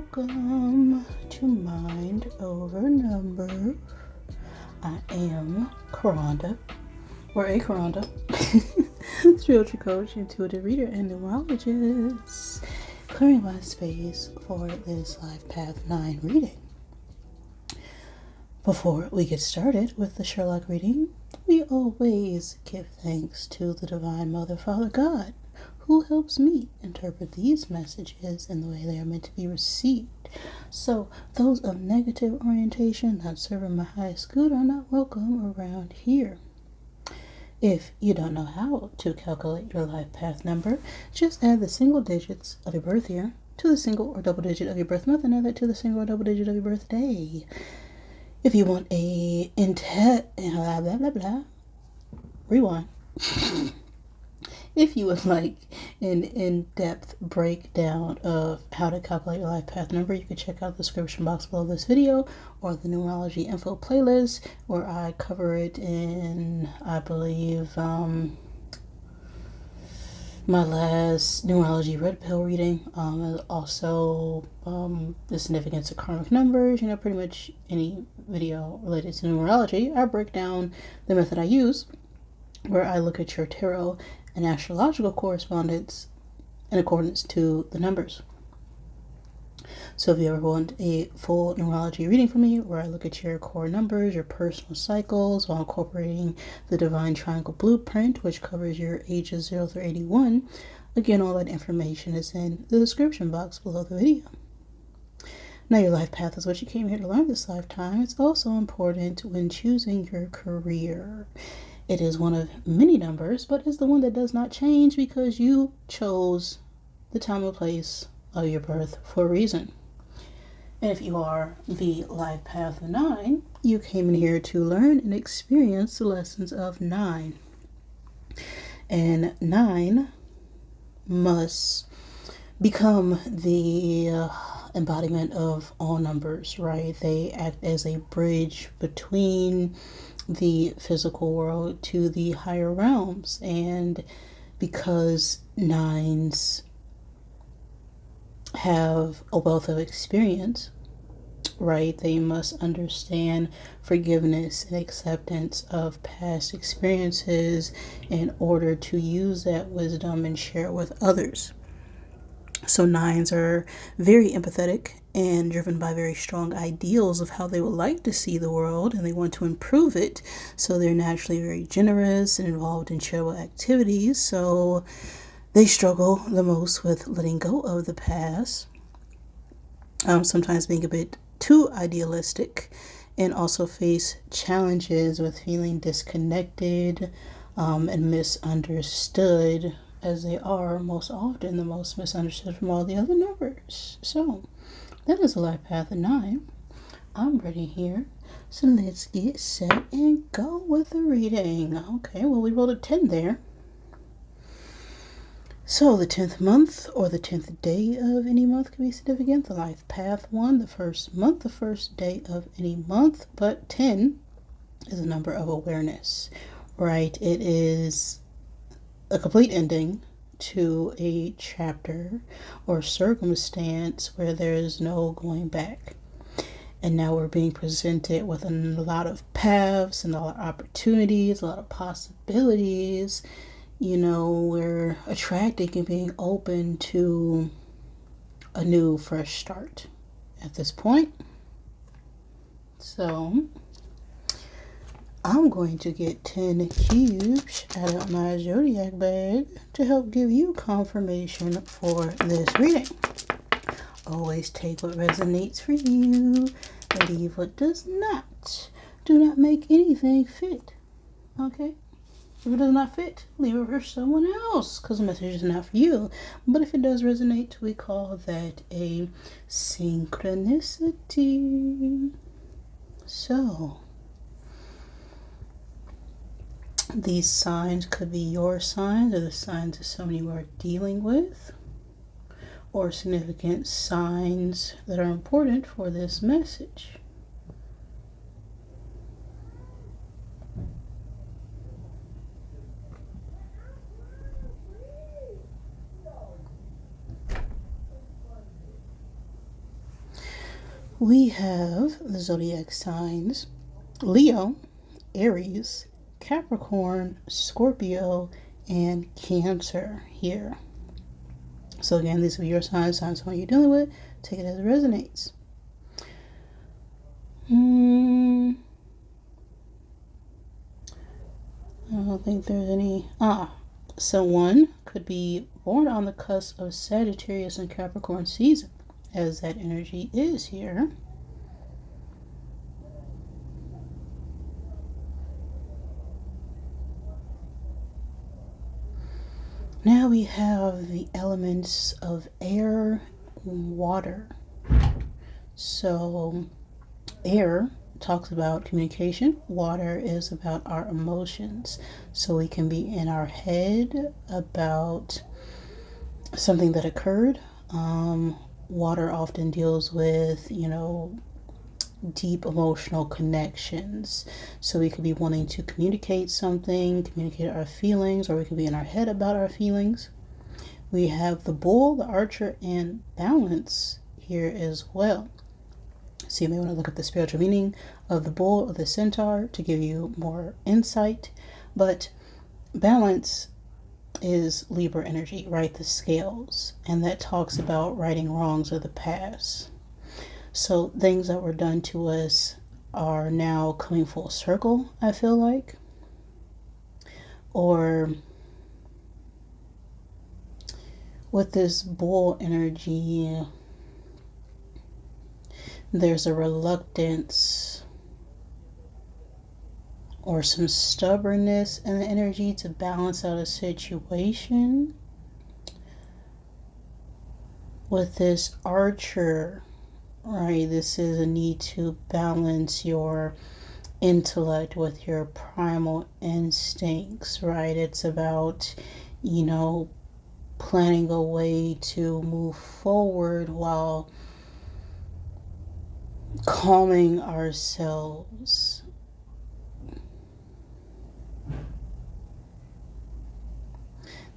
Welcome to Mind Over Number. I am Karanda, or a Karanda, spiritual coach, intuitive reader, and numerologist, clearing my space for this Life Path 9 reading. Before we get started with the Sherlock reading, we always give thanks to the Divine Mother, Father God, who helps me interpret these messages in the way they are meant to be received. So those of negative orientation not serving my highest good are not welcome around here. If you don't know how to calculate your life path number, just add the single digits of your birth year to the single or double digit of your birth month and add that to the single or double digit of your birthday. If you want a rewind. If you would like an in-depth breakdown of how to calculate your life path number, you can check out the description box below this video or the numerology info playlist, where I cover it in, I believe, my last numerology red pill reading, and also the significance of karmic numbers. Pretty much any video related to numerology, I break down the method I use, where I look at your tarot and astrological correspondence in accordance to the numbers. So if you ever want a full numerology reading from me, where I look at your core numbers, your personal cycles, while incorporating the Divine Triangle Blueprint, which covers your ages 0 through 81, again, all that information is in the description box below the video. Now, your life path is what you came here to learn this lifetime. It's also important when choosing your career. It is one of many numbers, but is the one that does not change because you chose the time and place of your birth for a reason. And if you are the life path 9, you came in here to learn and experience the lessons of 9. And 9 must become the embodiment of all numbers, right? They act as a bridge between the physical world to the higher realms. And because 9s have a wealth of experience, right, they must understand forgiveness and acceptance of past experiences in order to use that wisdom and share it with others. So 9s are very empathetic and driven by very strong ideals of how they would like to see the world, and they want to improve it. So they're naturally very generous and involved in charitable activities. So they struggle the most with letting go of the past, sometimes being a bit too idealistic, and also face challenges with feeling disconnected and misunderstood, as they are most often the most misunderstood from all the other numbers. So that is a life path of 9. I'm ready here. So let's get set and go with the reading. Okay, well, we rolled a 10 there. So the 10th month or the 10th day of any month can be significant. The life path 1, the first month, the first day of any month. But 10 is a number of awareness, right? It is a complete ending to a chapter or circumstance where there is no going back. And now we're being presented with a lot of paths and a lot of opportunities, a lot of possibilities. We're attracting and being open to a new, fresh start at this point. So I'm going to get 10 cubes out of my Zodiac bag to help give you confirmation for this reading. Always take what resonates for you, leave what does not. Do not make anything fit, okay? If it does not fit, leave it for someone else, because the message is not for you. But if it does resonate, we call that a synchronicity. So these signs could be your signs or the signs of somebody you are dealing with, or significant signs that are important for this message. We have the zodiac signs Leo, Aries, Capricorn, Scorpio, and Cancer here. So again, these are your signs, what you're dealing with. Take it as it resonates. I don't think there's any. Someone could be born on the cusp of Sagittarius and Capricorn season, as that energy is here. Now we have the elements of air, water. So air talks about communication. Water is about our emotions. So we can be in our head about something that occurred. Water often deals with, deep emotional connections. So we could be wanting to communicate something, communicate our feelings, or we could be in our head about our feelings. We have the bull, the archer, and balance here as well. So you may want to look at the spiritual meaning of the bull or the centaur to give you more insight. But balance is Libra energy, right? The scales. And that talks about righting wrongs of the past. So things that were done to us are now coming full circle, I feel like. Or with this bull energy, there's a reluctance or some stubbornness in the energy to balance out a situation. With this archer, right, this is a need to balance your intellect with your primal instincts, right? It's about, planning a way to move forward while calming ourselves.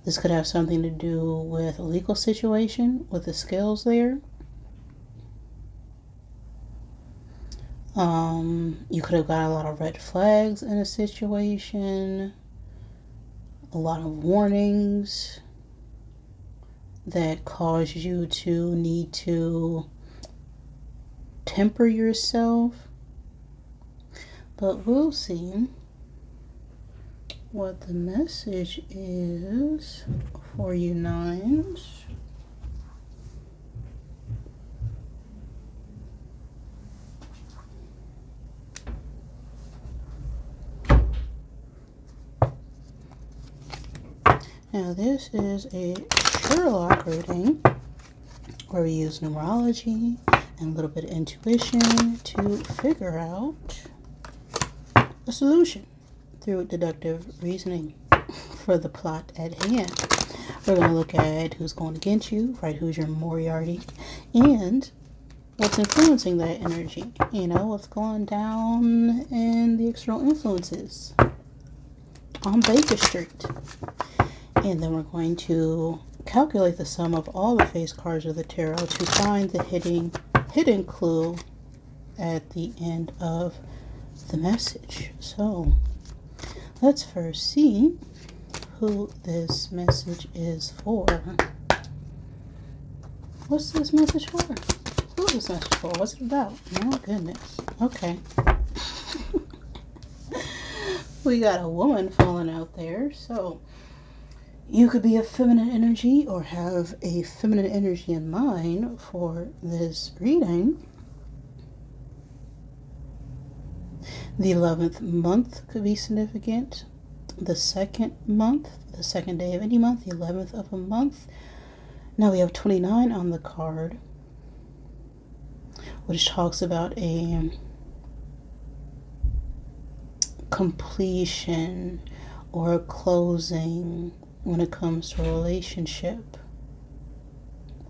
This could have something to do with a legal situation with the scales there. You could have got a lot of red flags in a situation, a lot of warnings that cause you to need to temper yourself. But we'll see what the message is for you nines. Now this is a Sherlock reading where we use numerology and a little bit of intuition to figure out a solution through deductive reasoning for the plot at hand. We're going to look at who's going against you, right? Who's your Moriarty, and what's influencing that energy. What's going down in the external influences on Baker Street. And then we're going to calculate the sum of all the face cards of the tarot to find the hidden clue at the end of the message. So let's first see who this message is for. What's this message for? Who is this message for? What's it about? Oh goodness. Okay. We got a woman falling out there. So you could be a feminine energy or have a feminine energy in mind for this reading. The 11th month could be significant. The second month, the second day of any month, the 11th of a month. Now we have 29 on the card, which talks about a completion or a closing when it comes to a relationship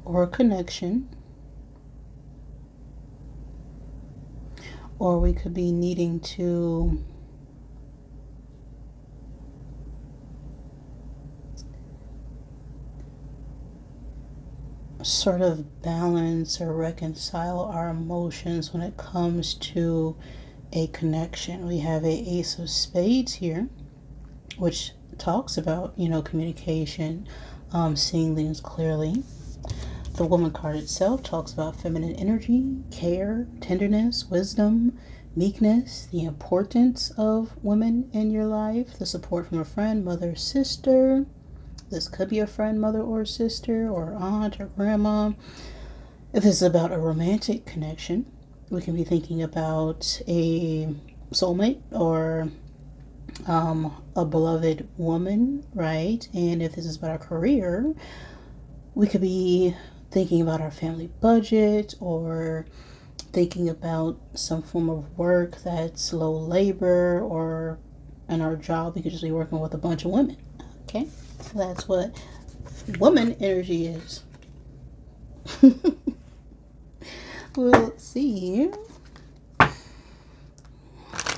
or a connection. Or we could be needing to sort of balance or reconcile our emotions when it comes to a connection. We have a Ace of Spades here, which talks about, communication, seeing things clearly. The Woman card itself talks about feminine energy, care, tenderness, wisdom, meekness, the importance of women in your life, the support from a friend, mother, sister. This could be a friend, mother, or sister, or aunt, or grandma. If this is about a romantic connection, we can be thinking about a soulmate or a beloved woman, right? And if this is about our career, we could be thinking about our family budget or thinking about some form of work that's low labor, or in our job, we could just be working with a bunch of women. Okay, so that's what woman energy is. We'll see.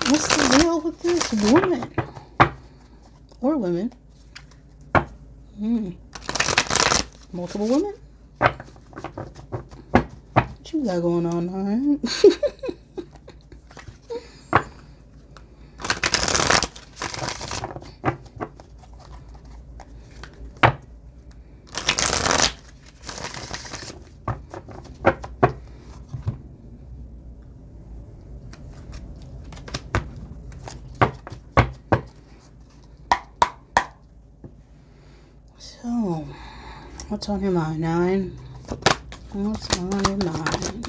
What's the deal with this woman? Or women? Multiple women? What you got going on, huh? So, what's on your mind, Nine? What's on your mind?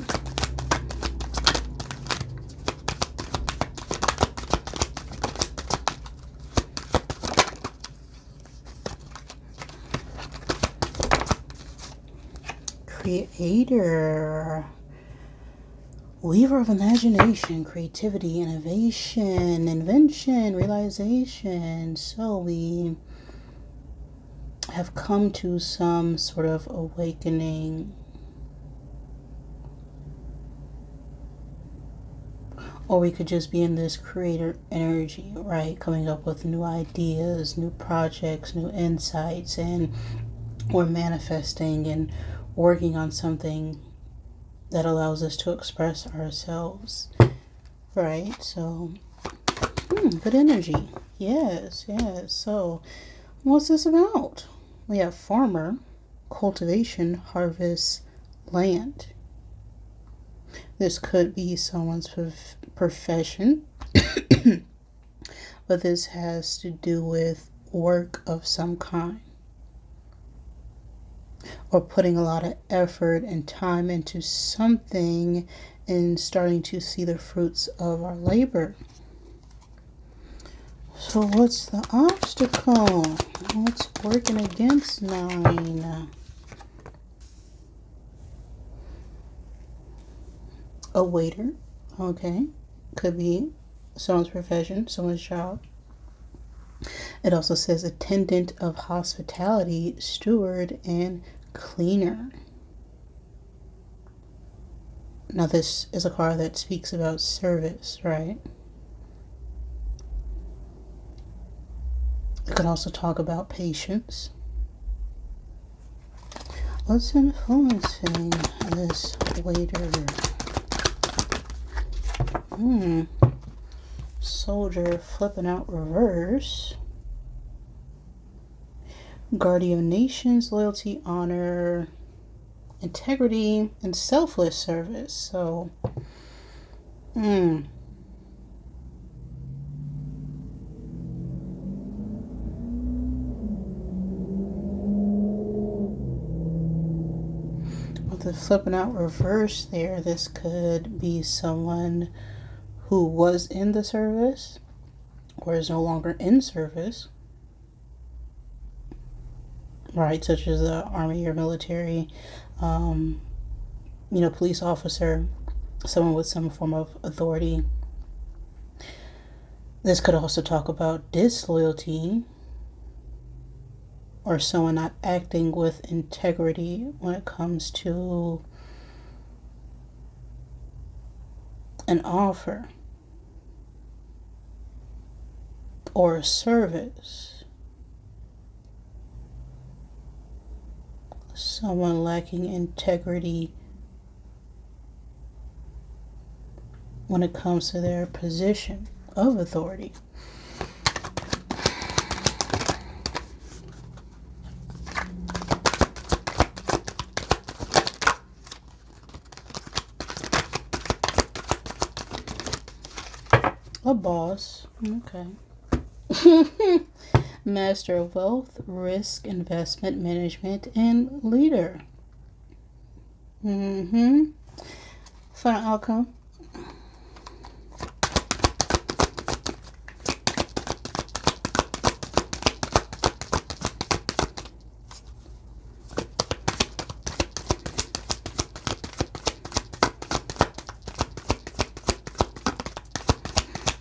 Creator. Weaver of imagination, creativity, innovation, invention, realization. So we have come to some sort of awakening, or we could just be in this creator energy, right? Coming up with new ideas, new projects, new insights, and we're manifesting and working on something that allows us to express ourselves, right? So, good energy. Yes. So, what's this about? We have farmer, cultivation, harvest, land. This could be someone's profession, but this has to do with work of some kind, or putting a lot of effort and time into something and starting to see the fruits of our labor. So what's the obstacle? What's working against 9? A waiter. Okay. Could be someone's profession, someone's job. It also says attendant of hospitality, steward, and cleaner. Now this is a card that speaks about service, right? It could also talk about patience. What's influencing this waiter? Soldier flipping out reverse. Guardian of nations, loyalty, honor, integrity, and selfless service. So, with the flipping out reverse there, this could be someone who was in the service or is no longer in service, right? Such as the army or military, police officer, someone with some form of authority. This could also talk about disloyalty, or someone not acting with integrity when it comes to an offer or a service. someone lacking integrity when it comes to their position of authority. A boss. Okay. Master of wealth, risk, investment, management, and leader. Final outcome.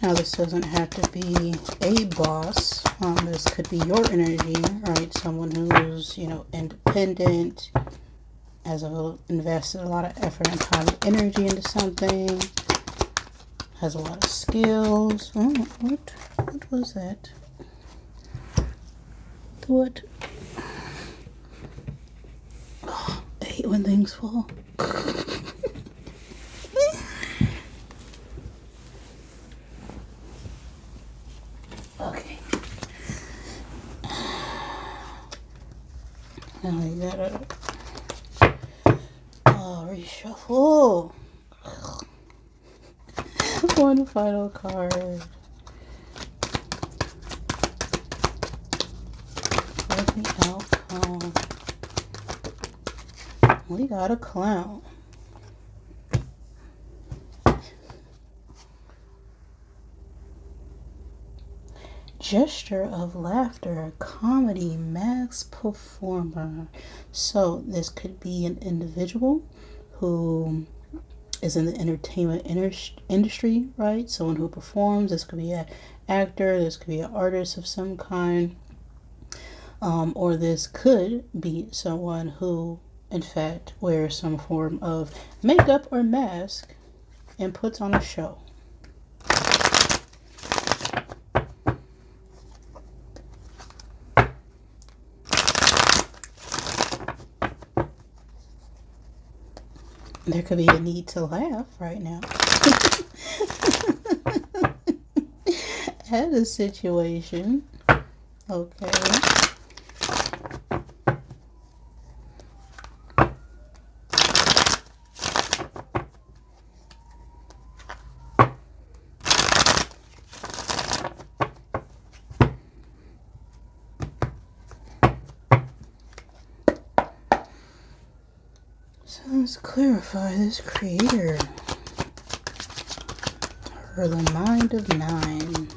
Now, this doesn't have to be a boss. This could be your energy, right? Someone who's, independent, has invested a lot of effort and time and energy into something, has a lot of skills. Oh, what was that? What? Oh, I hate when things fall. Okay. Now we gotta reshuffle. One final card. For the outcome. We got a clown. Gesture of laughter, comedy, mask performer. So this could be an individual who is in the entertainment industry, right? Someone who performs. This could be an actor. This could be an artist of some kind. Or this could be someone who, in fact, wears some form of makeup or mask and puts on a show. There could be a need to laugh right now at a situation. Okay. So let's clarify this creator. Her the mind of 9.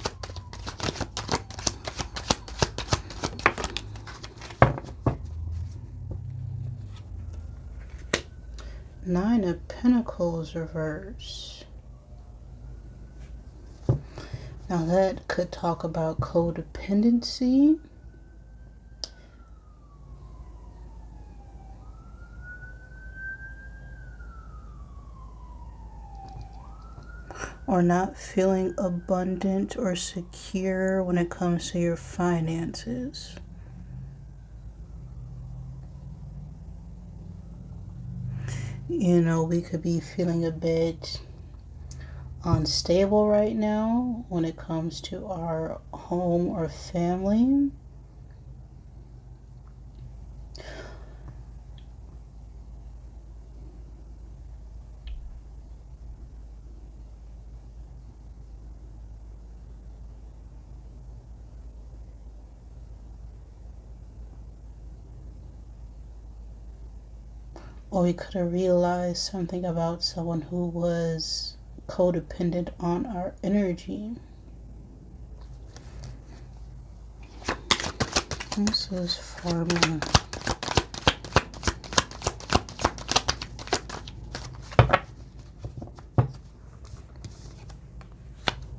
Nine of Pentacles reverse. Now that could talk about codependency. Or not feeling abundant or secure when it comes to your finances. We could be feeling a bit unstable right now when it comes to our home or family. Or we could have realized something about someone who was codependent on our energy. This is farming.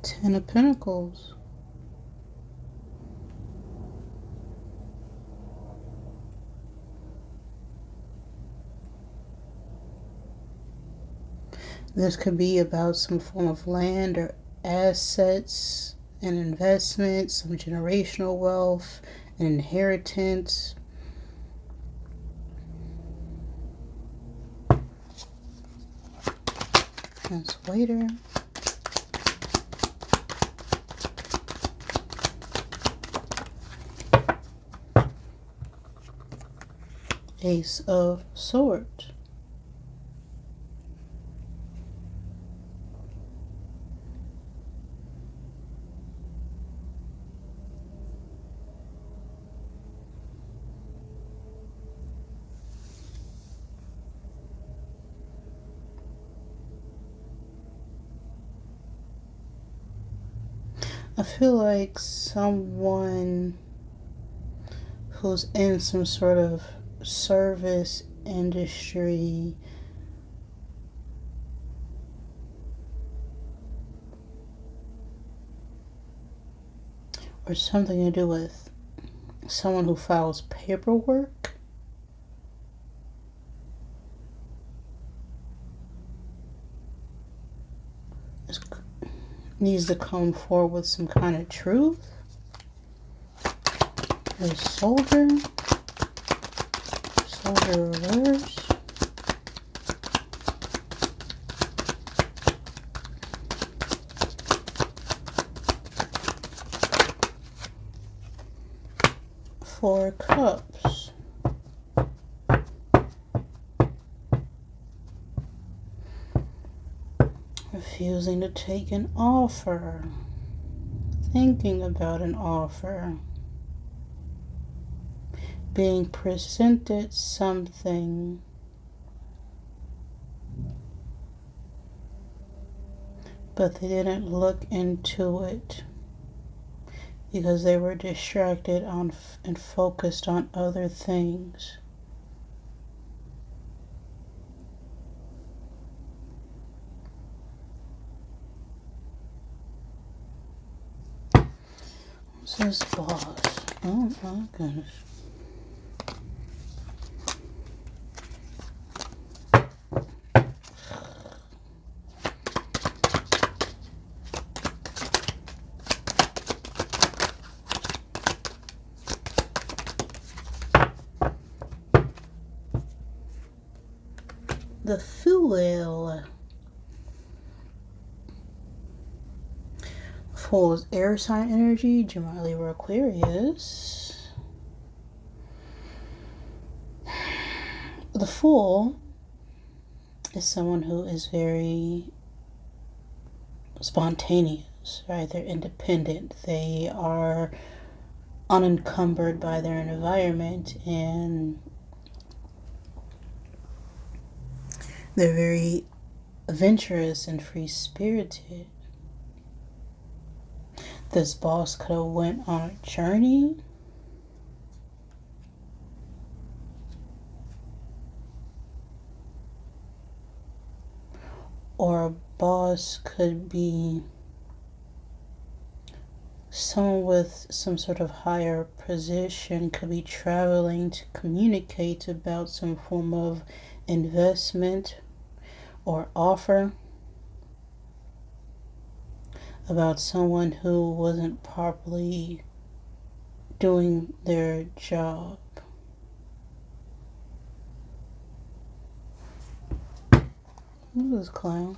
Ten of Pentacles. This could be about some form of land or assets and investments, some generational wealth, an inheritance. That's waiter. Ace of Swords. I feel like someone who's in some sort of service industry or something to do with someone who files paperwork. Needs to come forward with some kind of truth. A soldier reverse. Four Cups. Refusing to take an offer. Thinking about an offer. Being presented something. But they didn't look into it because they were distracted and focused on other things. What's this boss? Oh my goodness. The Fool. Fool is air sign energy, Gemini, Libra, Aquarius. The Fool is someone who is very spontaneous, right? They're independent. They are unencumbered by their environment, and they're very adventurous and free-spirited. This boss could have went on a journey. Or a boss could be someone with some sort of higher position, could be traveling to communicate about some form of investment or offer about someone who wasn't properly doing their job. Who's this clown?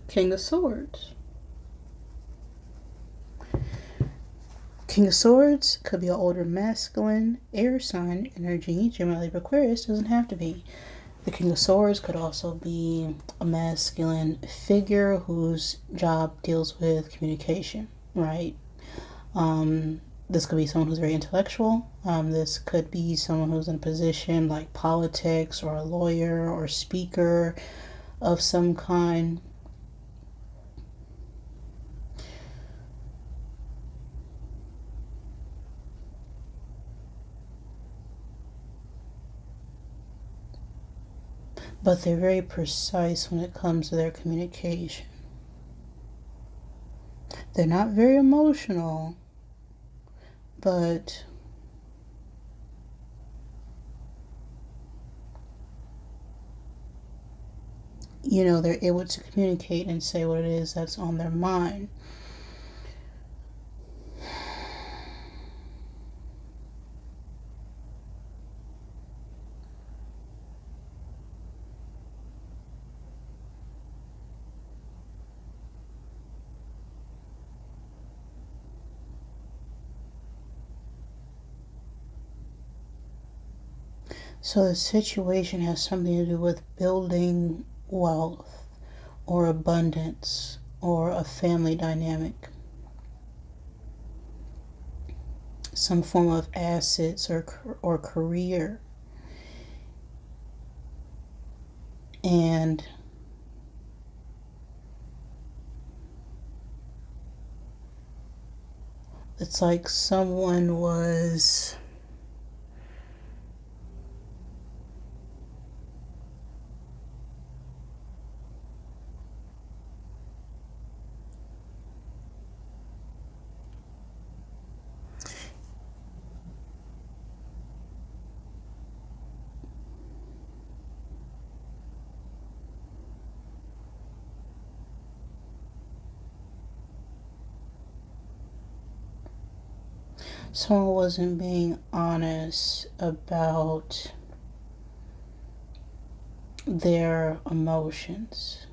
King of Swords. King of Swords could be an older masculine air sign energy. Gemini, Libra, Aquarius doesn't have to be. The King of Swords could also be a masculine figure whose job deals with communication, right? This could be someone who's very intellectual. This could be someone who's in a position like politics or a lawyer or speaker of some kind. But they're very precise when it comes to their communication. They're not very emotional, but you know, they're able to communicate and say what it is that's on their mind. So the situation has something to do with building wealth or abundance or a family dynamic. Some form of assets or career. And it's like someone was someone wasn't being honest about their emotions.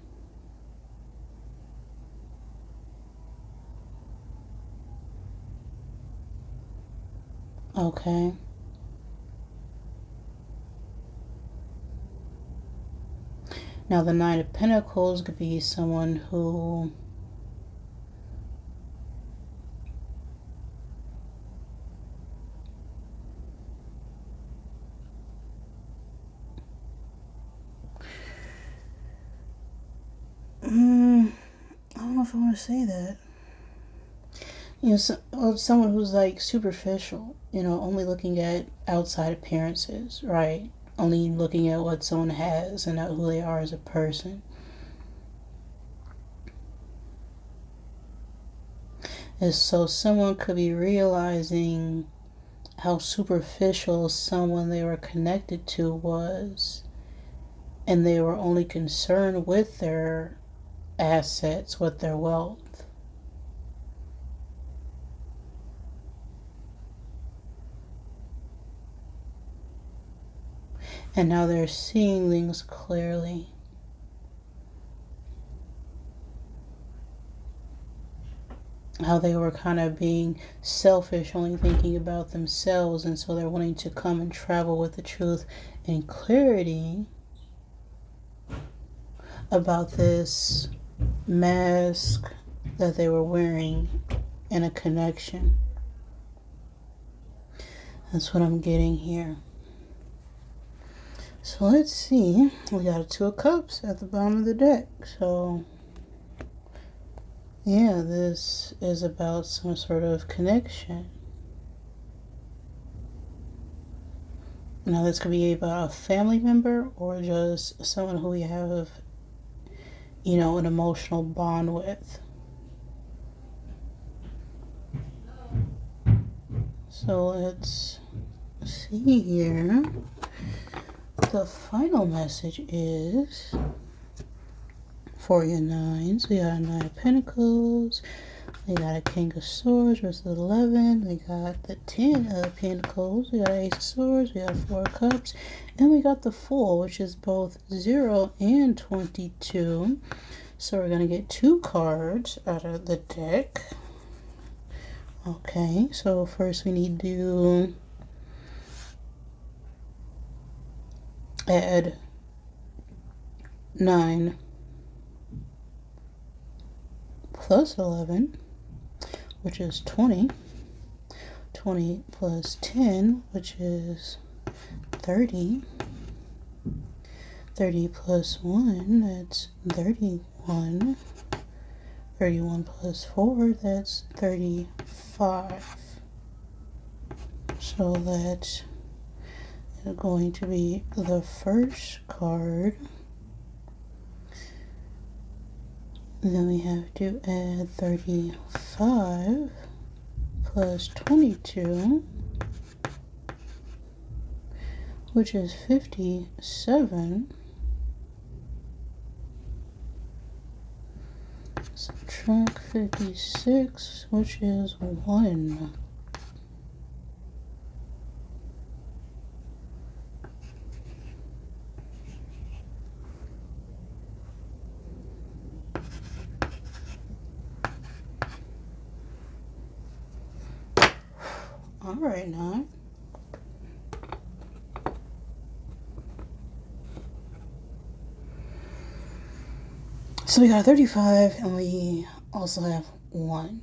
Okay. Now the Nine of Pentacles could be someone who I don't know if I want to say that. Someone who's like superficial, only looking at outside appearances, right? Only looking at what someone has and not who they are as a person. And so someone could be realizing how superficial someone they were connected to was, and they were only concerned with their assets, with their wealth. And now they're seeing things clearly. How they were kind of being selfish, only thinking about themselves, and so they're wanting to come and travel with the truth and clarity about this mask that they were wearing in a connection. That's what I'm getting here. So let's see. We got a Two of Cups at the bottom of the deck. So yeah, this is about some sort of connection. Now this could be about a family member or just someone who we have, an emotional bond with. So let's see here. The final message is for your nines. We got a Nine of Pentacles. We got a King of Swords versus 11. We got the 10 of Pentacles. We got Ace of Swords. We got Four of Cups. And we got the Fool, which is both 0 and 22. So we're going to get 2 cards out of the deck. Okay, so first we need to add 9 plus 11, which is 20. 20 plus 10, which is 30. 30 plus 1, that's 31. 31 plus 4, that's 35. So that's going to be the first card. Then we have to add 35 plus 22, which is 57. Subtract 56, which is 1. All right, now. So we got a 35, and we also have 1.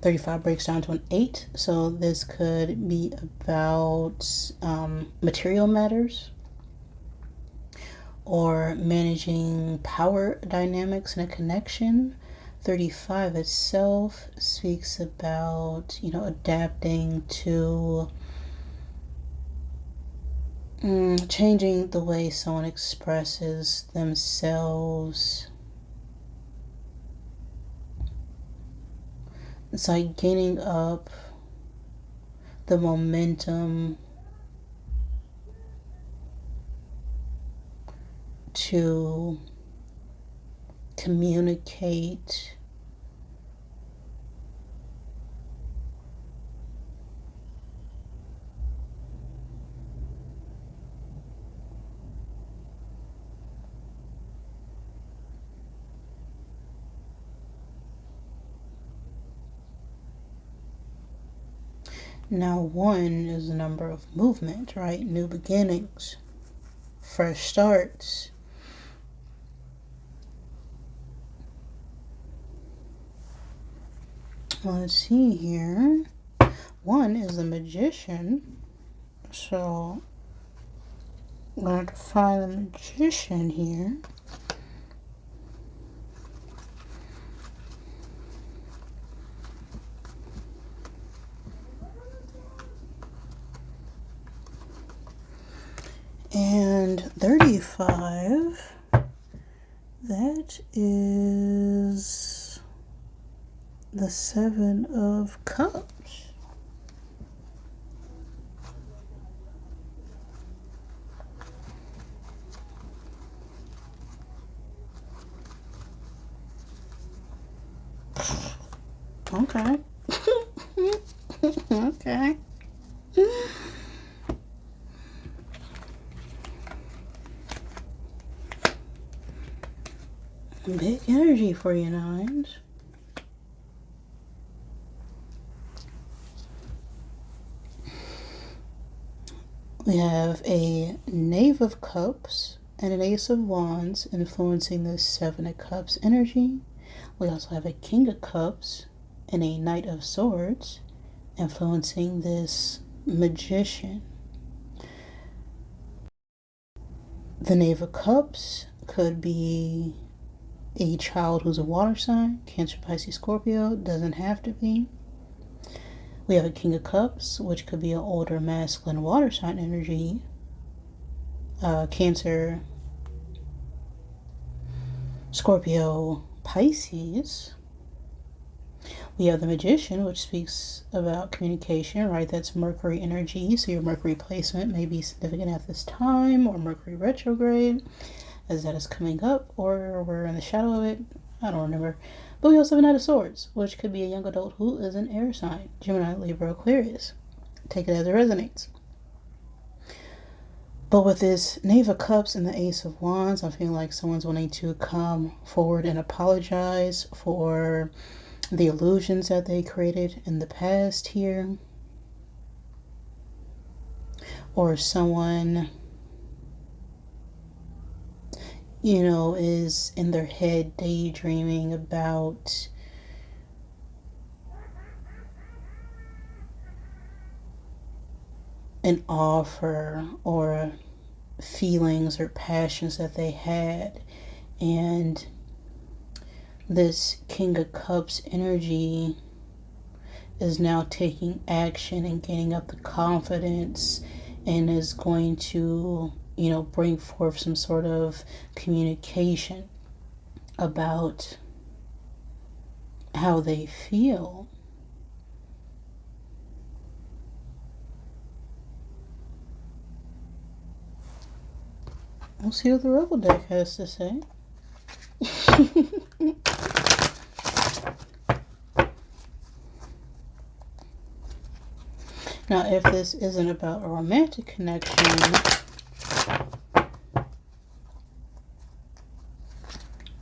35 breaks down to an 8, so this could be about material matters or managing power dynamics in a connection. 35 itself speaks about, adapting to changing the way someone expresses themselves. It's like gaining up the momentum to communicate Now 1 is the number of movement, right? New beginnings, fresh starts. Let's see here. 1 is the magician. So I'm going to find the magician here. And 35, that is the 7 of Cups. Okay. Okay. Big energy for you, 9s. We have a Knave of Cups and an Ace of Wands influencing the 7 of Cups energy. We also have a King of Cups and a Knight of Swords influencing this Magician. The Knave of Cups could be a child who's a water sign, Cancer, Pisces, Scorpio, doesn't have to be. We have a King of Cups, which could be an older masculine water sign energy, Cancer, Scorpio, Pisces. We have the Magician, which speaks about communication, right? That's Mercury energy, so your Mercury placement may be significant at this time, or Mercury retrograde, as that is coming up, or we're in the shadow of it. I don't remember. But we also have a Knight of Swords, which could be a young adult who is an air sign, Gemini, Libra, Aquarius. Take it as it resonates. But with this Knave of Cups and the Ace of Wands, I feel like someone's wanting to come forward and apologize for the illusions that they created in the past here. Or someone, is in their head daydreaming about an offer or feelings or passions that they had, and this King of Cups energy is now taking action and gaining up the confidence and is going to bring forth some sort of communication about how they feel. We'll see what the Rebel deck has to say. Now, if this isn't about a romantic connection,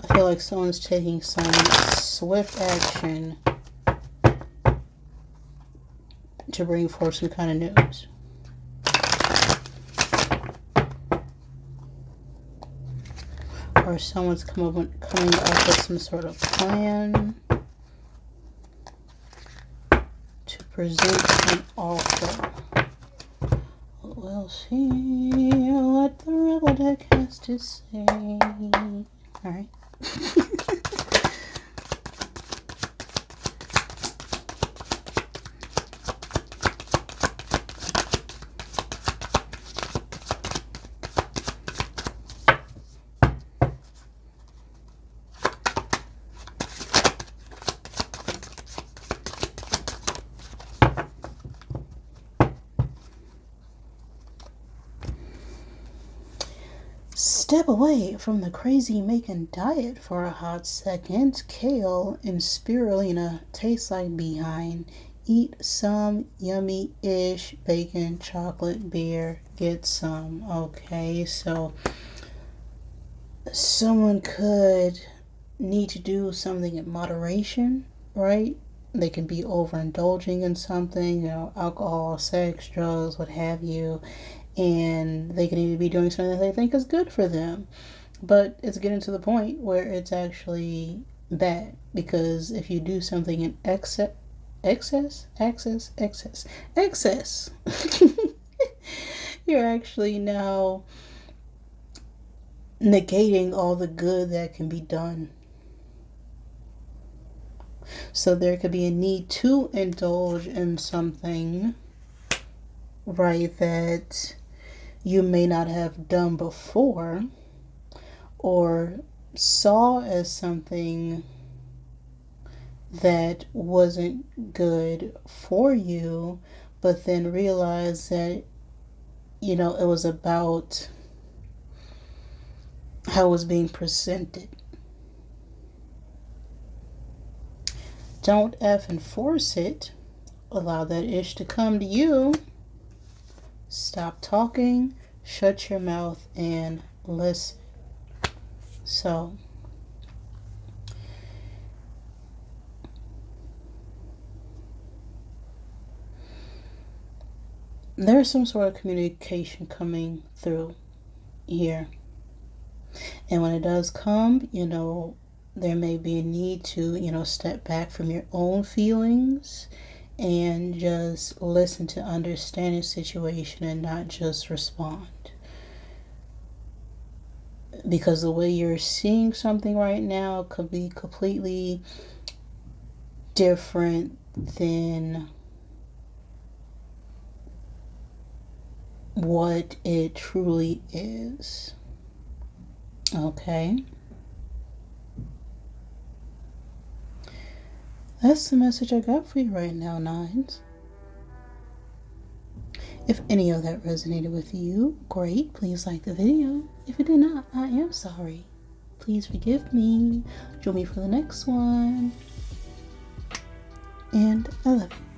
I feel like someone's taking some swift action to bring forth some kind of news. or someone's coming up with some sort of plan to present an offer. We'll see what the Rebel deck has to say. Alright. Step away from the crazy making diet for a hot second. Kale and spirulina taste like behind. Eat some yummy-ish bacon, chocolate, beer. Get some. Okay, so someone could need to do something in moderation, right? They can be overindulging in something, alcohol, sex, drugs, what have you. And they can even be doing something that they think is good for them. But it's getting to the point where it's actually bad. Because if you do something in excess, you're actually now negating all the good that can be done. So there could be a need to indulge in something, right, that you may not have done before or saw as something that wasn't good for you, but then realized that, it was about how it was being presented. Don't effing force it. Allow that ish to come to you. Stop talking, shut your mouth, and listen. So, there's some sort of communication coming through here. And when it does come, there may be a need to, step back from your own feelings and just listen to understand the situation and not just respond. Because the way you're seeing something right now could be completely different than what it truly is. Okay? That's the message I got for you right now, Nines. If any of that resonated with you, great. Please like the video. If it did not, I am sorry. Please forgive me. Join me for the next one. And I love you.